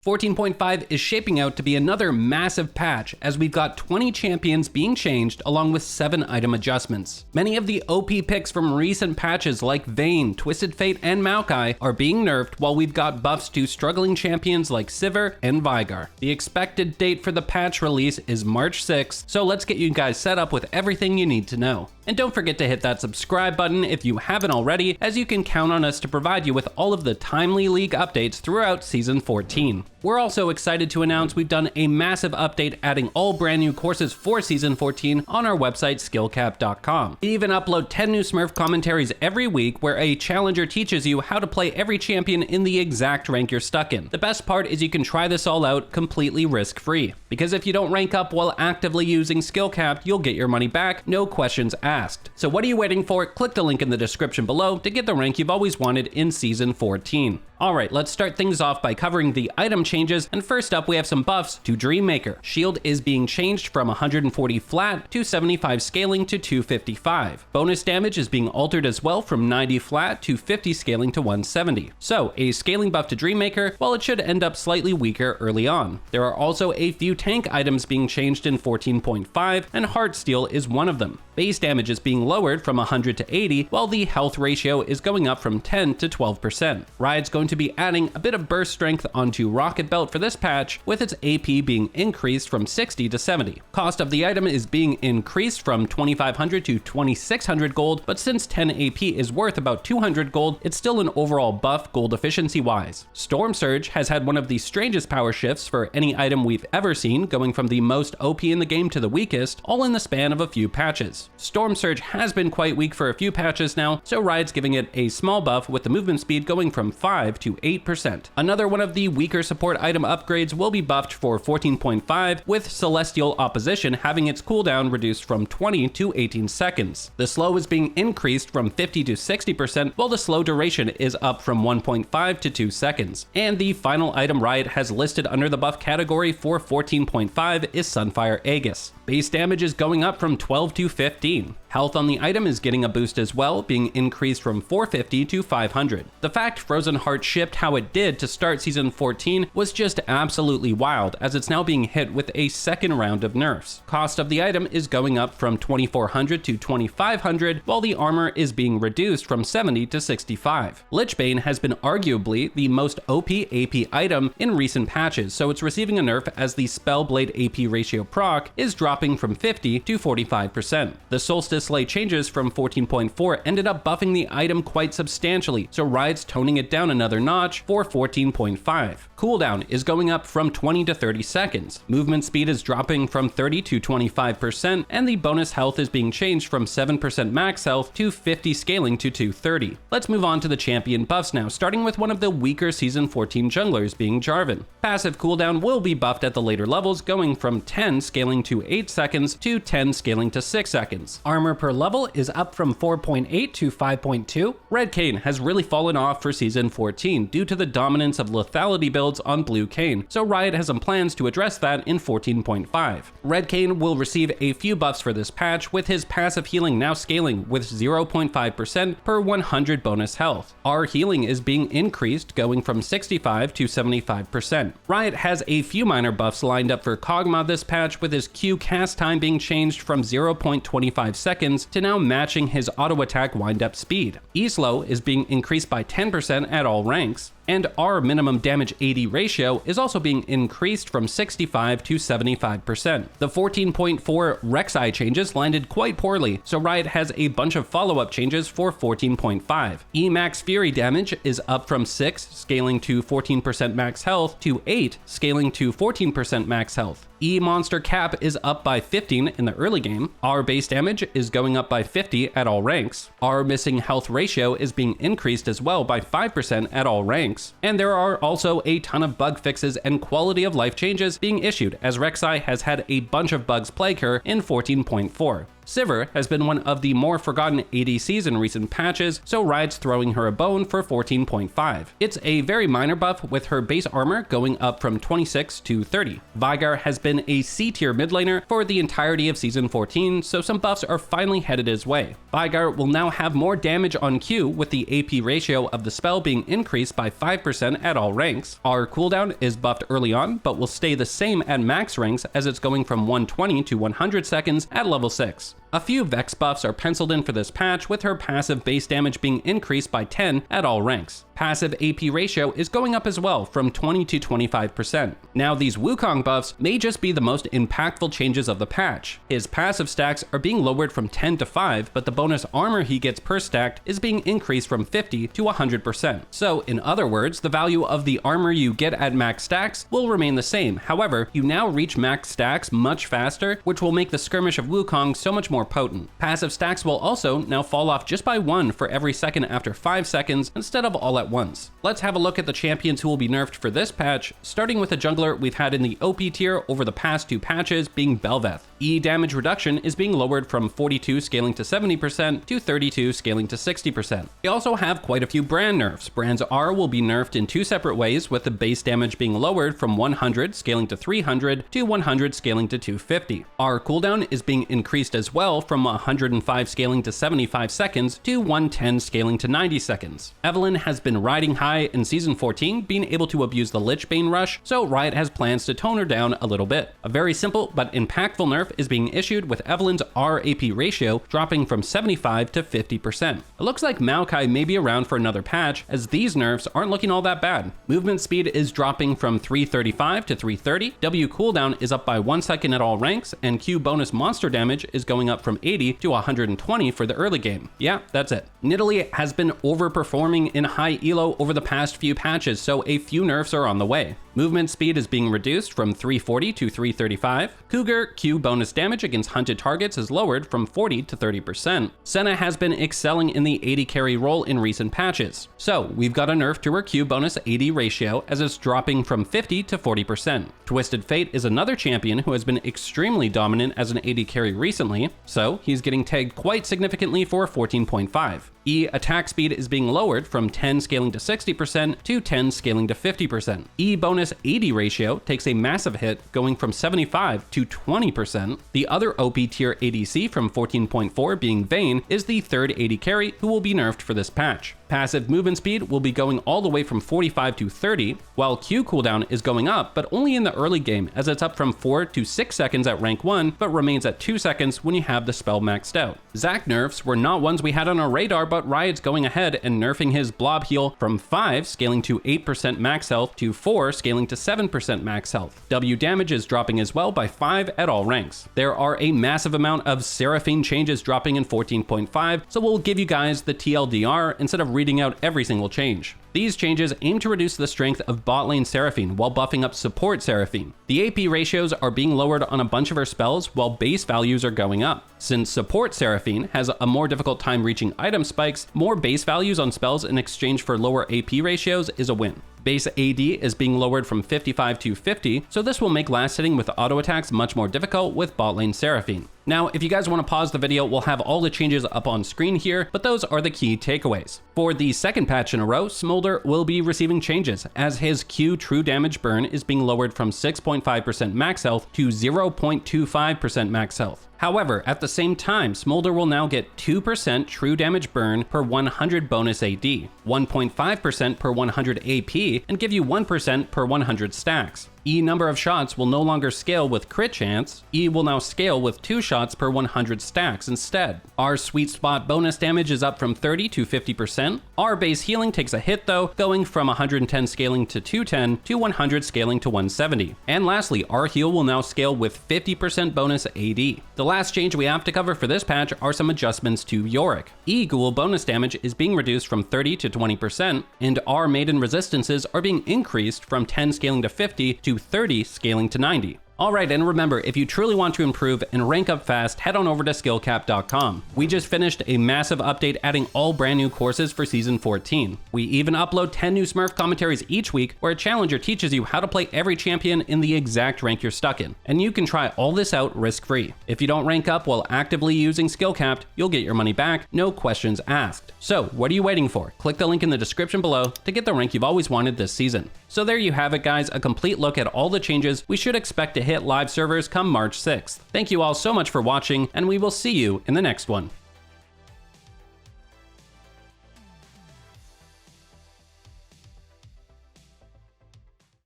14.5 is shaping out to be another massive patch as we've got 20 champions being changed along with 7 item adjustments. Many of the OP picks from recent patches like Vayne, Twisted Fate, and Maokai are being nerfed, while we've got buffs to struggling champions like Sivir and Veigar. The expected date for the patch release is March 6th, so let's get you guys set up with everything you need to know. And don't forget to hit that subscribe button if you haven't already, as you can count on us to provide you with all of the timely league updates throughout Season 14. We're also excited to announce we've done a massive update adding all brand new courses for Season 14 on our website skillcap.com. We even upload 10 new Smurf commentaries every week where a challenger teaches you how to play every champion in the exact rank you're stuck in. The best part is you can try this all out completely risk-free, because if you don't rank up while actively using Skillcap, you'll get your money back, no questions asked. So what are you waiting for? Click the link in the description below to get the rank you've always wanted in Season 14. Alright, let's start things off by covering the item changes, and first up we have some buffs to Dreammaker. Shield is being changed from 140 flat to 75 scaling to 255. Bonus damage is being altered as well from 90 flat to 50 scaling to 170. So, a scaling buff to Dreammaker, while it should end up slightly weaker early on. There are also a few tank items being changed in 14.5, and Heartsteel is one of them. Base damage is being lowered from 100 to 80, while the health ratio is going up from 10 to 12%. Riot's going to be adding a bit of burst strength onto Rocketbelt for this patch, with its AP being increased from 60 to 70. Cost of the item is being increased from 2,500 to 2,600 gold, but since 10 AP is worth about 200 gold, it's still an overall buff gold efficiency wise. Stormsurge has had one of the strangest power shifts for any item we've ever seen, going from the most OP in the game to the weakest, all in the span of a few patches. Stormsurge has been quite weak for a few patches now, so Riot's giving it a small buff with the movement speed going from 5 to 8%. Another one of the weaker support item upgrades will be buffed for 14.5, with Celestial Opposition having its cooldown reduced from 20 to 18 seconds. The slow is being increased from 50 to 60%, while the slow duration is up from 1.5 to 2 seconds. And the final item Riot has listed under the buff category for 14.5 is Sunfire Aegis. Base damage is going up from 12 to 15. Health on the item is getting a boost as well, being increased from 450 to 500. The fact Frozen Heart shipped how it did to start Season 14 was just absolutely wild, as it's now being hit with a second round of nerfs. Cost of the item is going up from 2,400 to 2,500, while the armor is being reduced from 70 to 65. Lich Bane has been arguably the most OP AP item in recent patches, so it's receiving a nerf as the Spellblade AP ratio proc is dropping from 50 to 45%. The Solstice Sleigh changes from 14.4 ended up buffing the item quite substantially, so Riot's toning it down another notch for 14.5. Cooldown is going up from 20 to 30 seconds. Movement speed is dropping from 30 to 25%, and the bonus health is being changed from 7% max health to 50 scaling to 230. Let's move on to the champion buffs now, starting with one of the weaker Season 14 junglers being Jarvan. Passive cooldown will be buffed at the later levels, going from 10 scaling to 8 seconds to 10 scaling to 6 seconds. Armor per level is up from 4.8 to 5.2. Red Kayn has really fallen off for Season 14 due to the dominance of lethality builds on Blue Kayn, so Riot has some plans to address that in 14.5. Red Kayn will receive a few buffs for this patch, with his passive healing now scaling with 0.5% per 100 bonus health. Our healing is being increased, going from 65 to 75%. Riot has a few minor buffs lined up for Kog'Maw this patch, with his Q cast time being changed from 0.25 seconds to now matching his auto attack wind-up speed. E-slow is being increased by 10% at all ranks, and our minimum damage AD ratio is also being increased from 65 to 75%. The 14.4 Rek'Sai changes landed quite poorly, so Riot has a bunch of follow-up changes for 14.5. E-max Fury damage is up from 6, scaling to 14% max health, to 8, scaling to 14% max health. E-monster cap is up by 15 in the early game. Our base damage is going up by 50 at all ranks. Our missing health ratio is being increased as well by 5% at all ranks. And there are also a ton of bug fixes and quality of life changes being issued, as Rek'Sai has had a bunch of bugs plague her in 14.4. Sivir has been one of the more forgotten ADCs in recent patches, so Riot's throwing her a bone for 14.5. It's a very minor buff, with her base armor going up from 26 to 30. Veigar has been a C-tier mid laner for the entirety of Season 14, so some buffs are finally headed his way. Veigar will now have more damage on Q, with the AP ratio of the spell being increased by 5% at all ranks. Our cooldown is buffed early on, but will stay the same at max ranks, as it's going from 120 to 100 seconds at level 6. A few Vex buffs are penciled in for this patch, with her passive base damage being increased by 10 at all ranks. Passive AP ratio is going up as well, from 20 to 25%. Now, these Wukong buffs may just be the most impactful changes of the patch. His passive stacks are being lowered from 10 to 5, but the bonus armor he gets per stack is being increased from 50 to 100%. So, in other words, the value of the armor you get at max stacks will remain the same. However, you now reach max stacks much faster, which will make the skirmish of Wukong so much more potent. Passive stacks will also now fall off just by 1 for every second after 5 seconds instead of all at once. Let's have a look at the champions who will be nerfed for this patch, starting with a jungler we've had in the OP tier over the past 2 patches, being Bel'Veth. E damage reduction is being lowered from 42 scaling to 70% to 32 scaling to 60%. We also have quite a few brand nerfs. Brands R will be nerfed in 2 separate ways, with the base damage being lowered from 100 scaling to 300 to 100 scaling to 250. Our cooldown is being increased as well, from 105 scaling to 75 seconds to 110 scaling to 90 seconds. Evelynn has been riding high in Season 14, being able to abuse the Lich Bane rush, so Riot has plans to tone her down a little bit. A very simple but impactful nerf is being issued, with Evelynn's R-AP ratio dropping from 75 to 50%. It looks like Maokai may be around for another patch, as these nerfs aren't looking all that bad. Movement speed is dropping from 335 to 330, W cooldown is up by 1 second at all ranks, and Q bonus monster damage is going up from 80 to 120 for the early game. Yeah, that's it. Nidalee has been overperforming in high elo over the past few patches, so a few nerfs are on the way. Movement speed is being reduced from 340 to 335. Cougar Q bonus damage against hunted targets is lowered from 40 to 30%. Senna has been excelling in the AD carry role in recent patches. So we've got a nerf to her Q bonus AD ratio, as it's dropping from 50 to 40%. Twisted Fate is another champion who has been extremely dominant as an AD carry recently, so he's getting tagged quite significantly for 14.5. E attack speed is being lowered from 10 scaling to 60% to 10 scaling to 50%. E bonus AD ratio takes a massive hit, going from 75 to 20%. The other OP tier ADC from 14.4, being Vayne, is the third AD carry who will be nerfed for this patch. Passive movement speed will be going all the way from 45 to 30, while Q cooldown is going up, but only in the early game, as it's up from 4 to 6 seconds at rank 1, but remains at 2 seconds when you have the spell maxed out. Zac Nerfs were not ones we had on our radar, but Riot's going ahead and nerfing his blob heal from 5 scaling to 8% max health to 4 scaling to 7% max health. W damage is dropping as well by 5 at all ranks. There are a massive amount of Seraphine changes dropping in 14.5, so we'll give you guys the TLDR instead of reading out every single change. These changes aim to reduce the strength of bot lane Seraphine while buffing up support Seraphine. The AP ratios are being lowered on a bunch of her spells while base values are going up. Since support Seraphine has a more difficult time reaching item spikes, more base values on spells in exchange for lower AP ratios is a win. Base AD is being lowered from 55 to 50, so this will make last hitting with auto attacks much more difficult with bot lane Seraphine. Now, if you guys want to pause the video, we'll have all the changes up on screen here, but those are the key takeaways. For the second patch in a row, Smolder will be receiving changes, as his Q true damage burn is being lowered from 6.5% max health to 0.25% max health. However, at the same time, Smolder will now get 2% true damage burn per 100 bonus AD, 1.5% per 100 AP, and give you 1% per 100 stacks. E number of shots will no longer scale with crit chance. E will now scale with 2 shots per 100 stacks instead. Our sweet spot bonus damage is up from 30 to 50%. Our base healing takes a hit though, going from 110 scaling to 210 to 100 scaling to 170. And lastly, our heal will now scale with 50% bonus AD. The last change we have to cover for this patch are some adjustments to Yorick. E ghoul bonus damage is being reduced from 30 to 20%, and our maiden resistances are being increased from 10 scaling to 50 to 30 scaling to 90. Alright, and remember, if you truly want to improve and rank up fast, head on over to skillcap.com. We just finished a massive update adding all brand new courses for Season 14. We even upload 10 new Smurf commentaries each week where a challenger teaches you how to play every champion in the exact rank you're stuck in. And you can try all this out risk-free. If you don't rank up while actively using Skillcapped, you'll get your money back, no questions asked. So what are you waiting for? Click the link in the description below to get the rank you've always wanted this season. So there you have it guys, a complete look at all the changes we should expect to hit live servers come March 6th. Thank you all so much for watching, and we will see you in the next one.